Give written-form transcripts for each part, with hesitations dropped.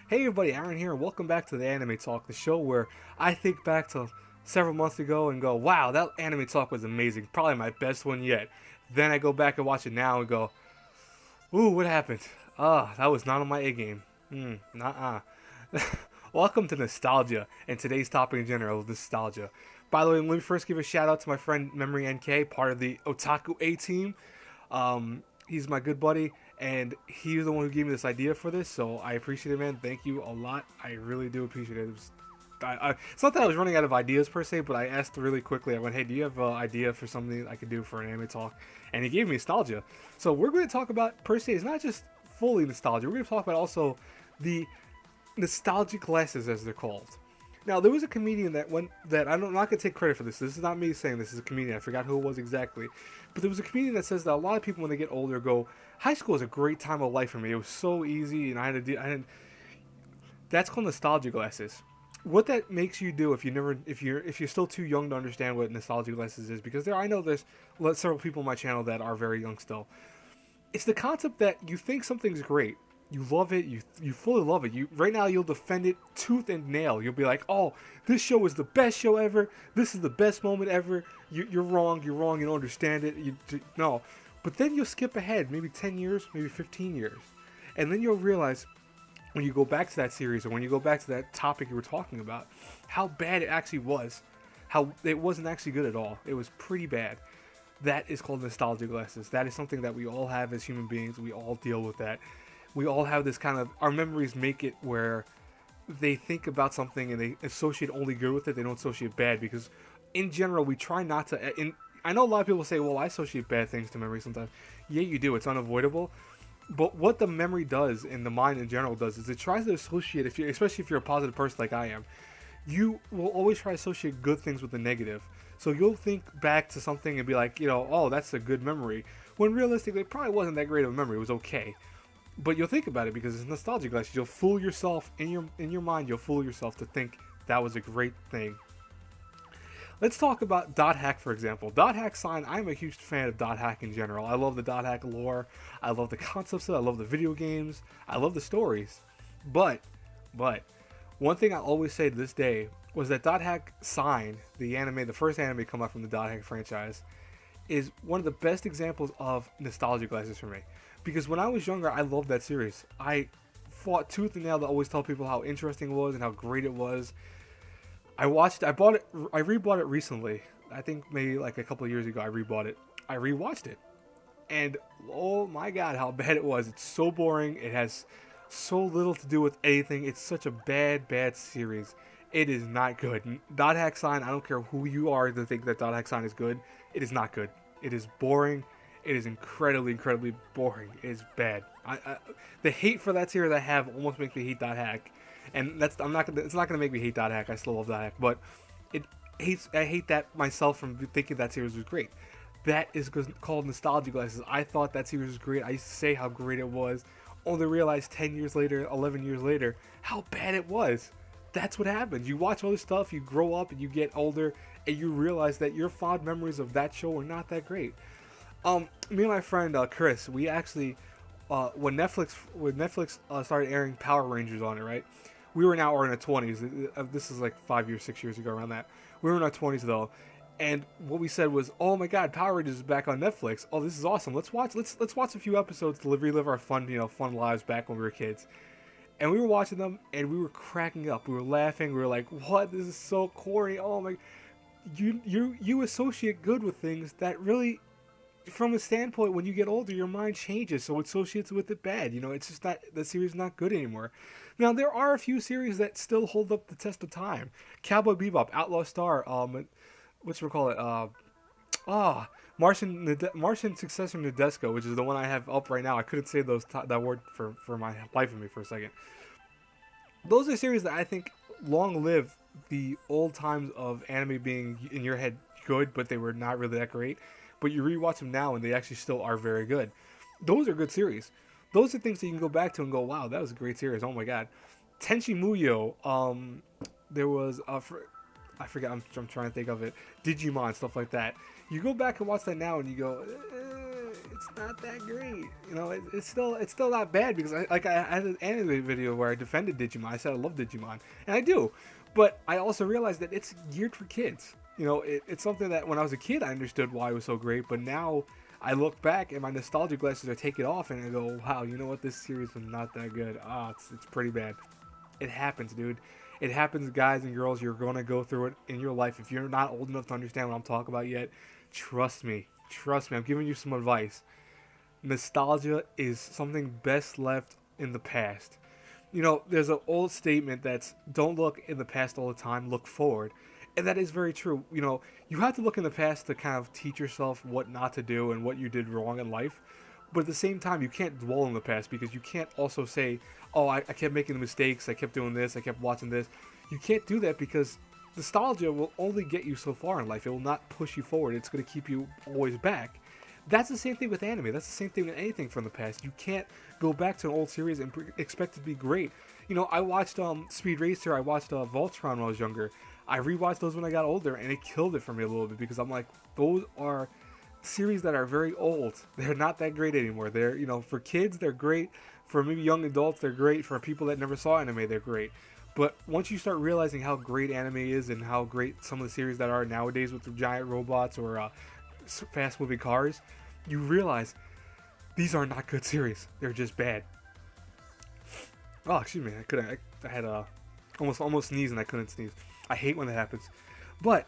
Hey everybody, Aaron here, and welcome back to the Anime Talk, the show where I think back to several months ago and go, wow, that Anime Talk was amazing, probably my best one yet. Then I go back and watch it now and go, ooh, what happened? That was not on my A game. Nah. Welcome to Nostalgia, and today's topic in general is nostalgia. By the way, let me first give a shout out to my friend Memory NK, part of the Otaku A team. He's my good buddy, and he was the one who gave me this idea for this, so I appreciate it, man. Thank you a lot. I really do appreciate it. It's not that I was running out of ideas per se, but I asked really quickly. I went, "Hey, do you have an idea for something I could do for an anime talk?" And he gave me nostalgia. So we're going to talk about per se. It's not just fully nostalgia. We're going to talk about also the nostalgic glasses, as they're called. Now, there was a comedian that I'm not gonna take credit for this. This is not me saying this is a comedian. I forgot who it was exactly, but there was a comedian that says that a lot of people when they get older go, "High school is a great time of life for me. It was so easy, and I had to do. I didn't." That's called nostalgia glasses. What that makes you do if you're still too young to understand what nostalgia glasses is, because I know there's several people on my channel that are very young still. It's the concept that you think something's great, you love it, you fully love it. You right now you'll defend it tooth and nail. You'll be like, "Oh, this show is the best show ever. This is the best moment ever." You're wrong. You're wrong. You don't understand it. No, but then you'll skip ahead, maybe 10 years, maybe 15 years, and then you'll realize when you go back to that series or when you go back to that topic you were talking about, how bad it actually was. How it wasn't actually good at all. It was pretty bad. That is called nostalgia glasses. That is something that we all have as human beings. We all deal with that. We all have this kind of, our memories make it where they think about something and they associate only good with it. They don't associate bad, because in general we try not to. I know a lot of people say, "Well, I associate bad things to memory sometimes." Yeah, you do. It's unavoidable. But what the memory does, and the mind in general does, is it tries to associate. Especially if you're a positive person like I am, you will always try to associate good things with the negative. So you'll think back to something and be like, "Oh, that's a good memory," when realistically it probably wasn't that great of a memory. It was okay, but you'll think about it because it's nostalgia glasses. You'll fool yourself in your mind. You'll fool yourself to think that was a great thing. Let's talk about Dot Hack, for example. Dot Hack sign. I'm a huge fan of Dot Hack in general. I love the Dot Hack lore. I love the concepts of it. I love the video games. I love the stories. But, but, one thing I always say to this day was that Dot Hack sign, the first anime come out from the Dot Hack franchise, is one of the best examples of nostalgia glasses for me. Because when I was younger, I loved that series. I fought tooth and nail to always tell people how interesting it was and how great it was. I bought it, I rebought it recently. I think maybe like a couple of years ago, I rebought it. I rewatched it. And oh my god, how bad it was. It's so boring. It has so little to do with anything. It's such a bad series. It is not good. Dot Hack Sign, I don't care who you are to think that Dot Hack Sign is good. It is not good. It is boring. It is incredibly boring. It is bad. The hate for that series I have almost makes me hate Dot Hack, and it's not gonna make me hate Dot Hack. I still love Dot Hack, but I hate that myself from thinking that series was great. That is called nostalgia glasses. I thought that series was great. I used to say how great it was, only to realize 10 years later, 11 years later, how bad it was. That's what happens. You watch all this stuff, you grow up, and you get older, and you realize that your fond memories of that show are not that great. Me and my friend Chris, we actually, when Netflix started airing Power Rangers on it, right? We were now in our 20s. This is like 5 years, 6 years ago, around that. We were in our 20s though, and what we said was, "Oh my God, Power Rangers is back on Netflix. Oh, this is awesome. Let's watch. Let's watch a few episodes to relive our fun lives back when we were kids." And we were watching them, and we were cracking up. We were laughing. We were like, "What? This is so corny. Oh my." You associate good with things that really, from a standpoint, when you get older, your mind changes, so it associates with it bad. It's just not, the series is not good anymore. Now there are a few series that still hold up the test of time. Cowboy Bebop, Outlaw Star, what's we call it? Martian Successor Nadesco, which is the one I have up right now. I couldn't say that word for my life of me for a second. Those are series that I think long live the old times of anime being in your head good, but they were not really that great. But you rewatch them now, and they actually still are very good. Those are good series. Those are things that you can go back to and go, "Wow, that was a great series. Oh my god." Tenchi Muyo. There was I forget. I'm trying to think of it. Digimon, stuff like that. You go back and watch that now, and you go, it's not that great. You know, it's still not bad because I had an anime video where I defended Digimon. I said I love Digimon, and I do, but I also realized that it's geared for kids. You know, it's something that when I was a kid I understood why it was so great, but now I look back and my nostalgia glasses are taken off and I go, wow, you know what? This series was not that good. Ah, it's pretty bad. It happens, dude. It happens, guys and girls. You're gonna go through it in your life. If you're not old enough to understand what I'm talking about yet, trust me. Trust me. I'm giving you some advice. Nostalgia is something best left in the past. You know, there's an old statement that's don't look in the past all the time, look forward. And that is very true. You know, you have to look in the past to kind of teach yourself what not to do and what you did wrong in life. But at the same time, you can't dwell in the past because you can't also say, oh, I kept making the mistakes, I kept doing this, I kept watching this. You can't do that because nostalgia will only get you so far in life. It will not push you forward. It's going to keep you always back. That's the same thing with anime. That's the same thing with anything from the past. You can't go back to an old series and expect it to be great. You know, I watched Speed Racer, I watched Voltron when I was younger. I rewatched those when I got older, and it killed it for me a little bit because I'm like, those are series that are very old. They're not that great anymore. They're, you know, for kids, they're great. For maybe young adults, they're great. For people that never saw anime, they're great. But once you start realizing how great anime is and how great some of the series that are nowadays with the giant robots or fast moving cars, you realize these are not good series. They're just bad. Oh, excuse me. I had almost sneezed and I couldn't sneeze. I hate when that happens. But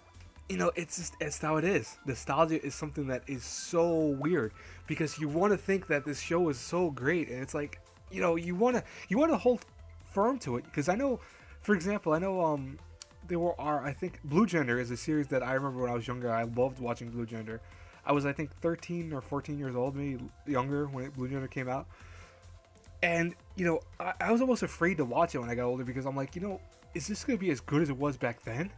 you know, it's how it is. Nostalgia is something that is so weird because you want to think that this show is so great, and it's like, you know, you want to hold firm to it because I know, for example, I think Blue Gender is a series that I remember when I was younger. I loved watching Blue Gender. I was, I think, 13 or 14 years old, maybe younger when Blue Gender came out. And, you know, I was almost afraid to watch it when I got older because I'm like, you know, is this going to be as good as it was back then?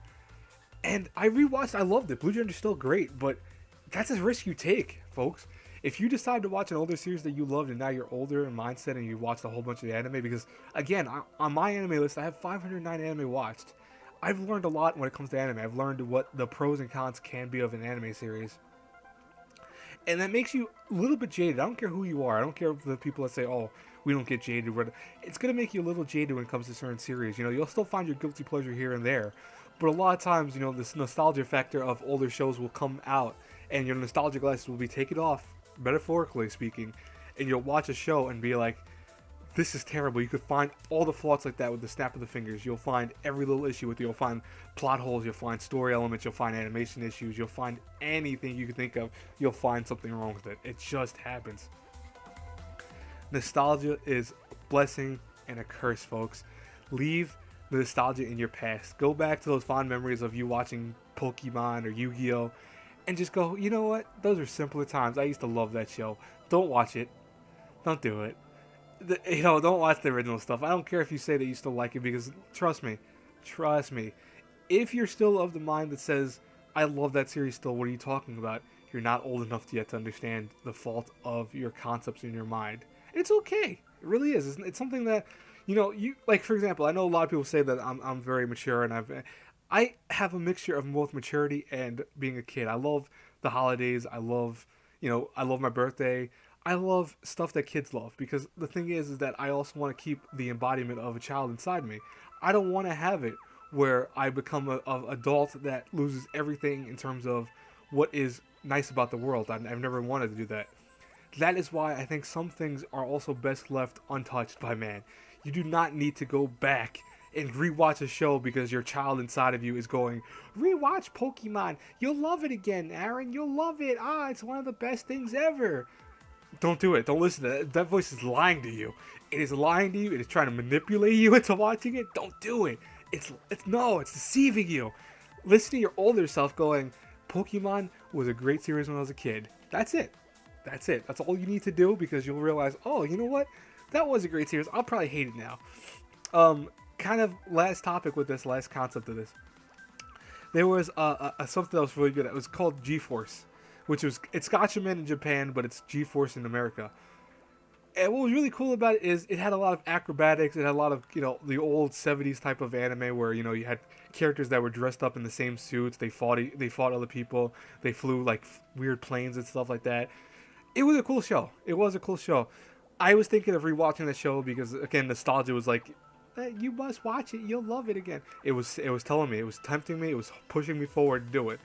And I rewatched, I loved it. Blue Gender's still great, but that's a risk you take, folks. If you decide to watch an older series that you loved and now you're older in mindset and you watched a whole bunch of the anime, because, again, on my anime list, I have 509 anime watched. I've learned a lot when it comes to anime. I've learned what the pros and cons can be of an anime series. And that makes you a little bit jaded. I don't care who you are. I don't care if the people that say, oh, we don't get jaded. It's going to make you a little jaded when it comes to certain series. You know, you'll still find your guilty pleasure here and there. But a lot of times, you know, this nostalgia factor of older shows will come out and your nostalgia glasses will be taken off, metaphorically speaking, and you'll watch a show and be like, this is terrible. You could find all the flaws like that with the snap of the fingers. You'll find every little issue with it. You'll find plot holes. You'll find story elements. You'll find animation issues. You'll find anything you can think of. You'll find something wrong with it. It just happens. Nostalgia is a blessing and a curse, folks. Leave the nostalgia in your past. Go back to those fond memories of you watching Pokemon or Yu-Gi-Oh! And just go, you know what? Those are simpler times. I used to love that show. Don't watch it. Don't do it. You know, don't watch the original stuff. I don't care if you say that you still like it because trust me, if you're still of the mind that says, I love that series still, what are you talking about? You're not old enough yet to understand the fault of your concepts in your mind. It's okay. It really is. It's something that, you know, you like, for example, I know a lot of people say that I'm very mature and I have a mixture of both maturity and being a kid. I love the holidays. I love my birthday. I love stuff that kids love because the thing is that I also want to keep the embodiment of a child inside me. I don't want to have it where I become a adult that loses everything in terms of what is nice about the world. I've never wanted to do that. That is why I think some things are also best left untouched by man. You do not need to go back and rewatch a show because your child inside of you is going, rewatch Pokemon. You'll love it again, Aaron. You'll love it. It's one of the best things ever. Don't do it. Don't listen to that. That voice is lying to you. It is lying to you. It is trying to manipulate you into watching it. Don't do it. It's deceiving you. Listen to your older self going, Pokemon was a great series when I was a kid. That's it. That's all you need to do because you'll realize, oh, you know what? That was a great series. I'll probably hate it now. Kind of last topic with this, last concept of this. There was something that was really good. It was called G-Force, it's Gatchaman in Japan, but it's G-Force in America. And what was really cool about it is it had a lot of acrobatics. It had a lot of, you know, the old 70s type of anime where, you know, you had characters that were dressed up in the same suits. They fought other people. They flew like weird planes and stuff like that. It was a cool show. It was a cool show. I was thinking of rewatching the show because again, nostalgia was like, you must watch it. You'll love it again. It was telling me, it was tempting me, it was pushing me forward to do it.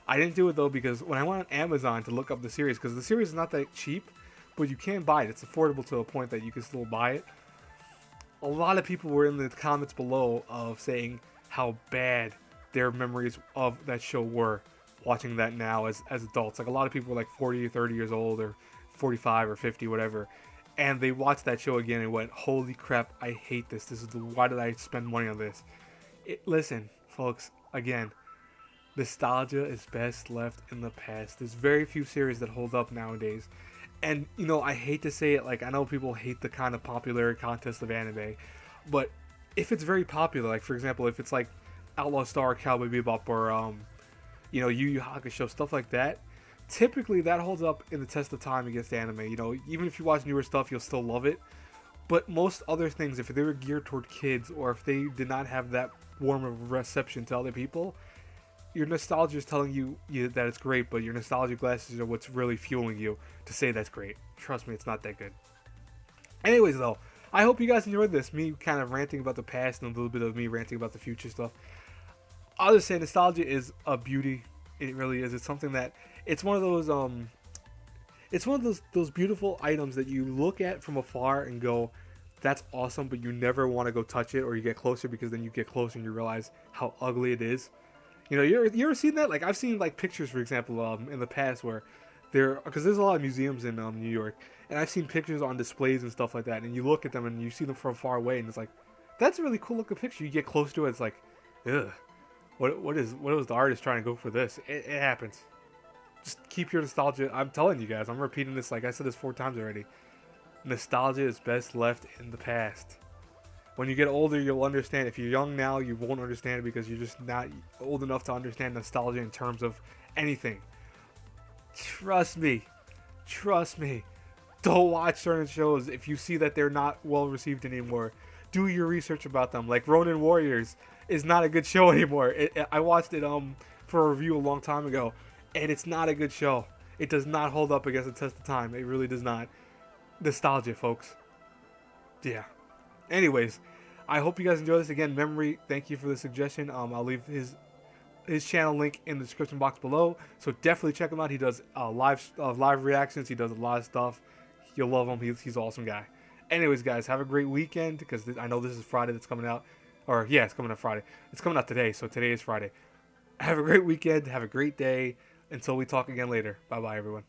I didn't do it though because when I went on Amazon to look up the series, because the series is not that cheap, but you can buy it. It's affordable to a point that you can still buy it. A lot of people were in the comments below of saying how bad their memories of that show were watching that now as adults. Like a lot of people were like 40 or 30 years old or 45 or 50, whatever. And they watched that show again and went, holy crap, I hate this. Why did I spend money on this? Listen, folks, again, nostalgia is best left in the past. There's very few series that hold up nowadays. And, I hate to say it, like, I know people hate the kind of popularity contest of anime, but if it's very popular, like, for example, if it's like Outlaw Star, Cowboy Bebop, or, Yu Yu Hakusho, stuff like that, typically that holds up in the test of time against anime. Even if you watch newer stuff, you'll still love it. But most other things, if they were geared toward kids, or if they did not have that warm of reception to other people, your nostalgia is telling you that it's great, but your nostalgia glasses are what's really fueling you to say that's great. Trust me, it's not that good. Anyways, though, I hope you guys enjoyed this. Me kind of ranting about the past and a little bit of me ranting about the future stuff. I'll just say nostalgia is a beauty. It really is. It's something that it's one of those beautiful items that you look at from afar and go, that's awesome, but you never want to go touch it or you get closer because then you get closer and you realize how ugly it is. You ever seen that? Like I've seen like pictures, for example, in the past where because there's a lot of museums in New York, and I've seen pictures on displays and stuff like that, and you look at them and you see them from far away, and it's like, that's a really cool looking picture. You get close to it, it's like, ugh, what was the artist trying to go for this? It happens. Just keep your nostalgia. I'm telling you guys, I'm repeating this like I said this 4 times already. Nostalgia is best left in the past. When you get older, you'll understand. If you're young now, you won't understand it because you're just not old enough to understand nostalgia in terms of anything. Trust me. Trust me. Don't watch certain shows if you see that they're not well received anymore. Do your research about them. Like Ronin Warriors is not a good show anymore. I watched it for a review a long time ago, and it's not a good show. It does not hold up against the test of time. It really does not. Nostalgia, folks. Yeah. Anyways, I hope you guys enjoy this. Again, Memory, thank you for the suggestion. I'll leave his channel link in the description box below, so definitely check him out. He does live reactions. He does a lot of stuff. You'll love him. He's an awesome guy. Anyways, guys, have a great weekend because I know this is Friday that's coming out. Or, yeah, it's coming out Friday. It's coming out today, so today is Friday. Have a great weekend. Have a great day. Until we talk again later. Bye-bye, everyone.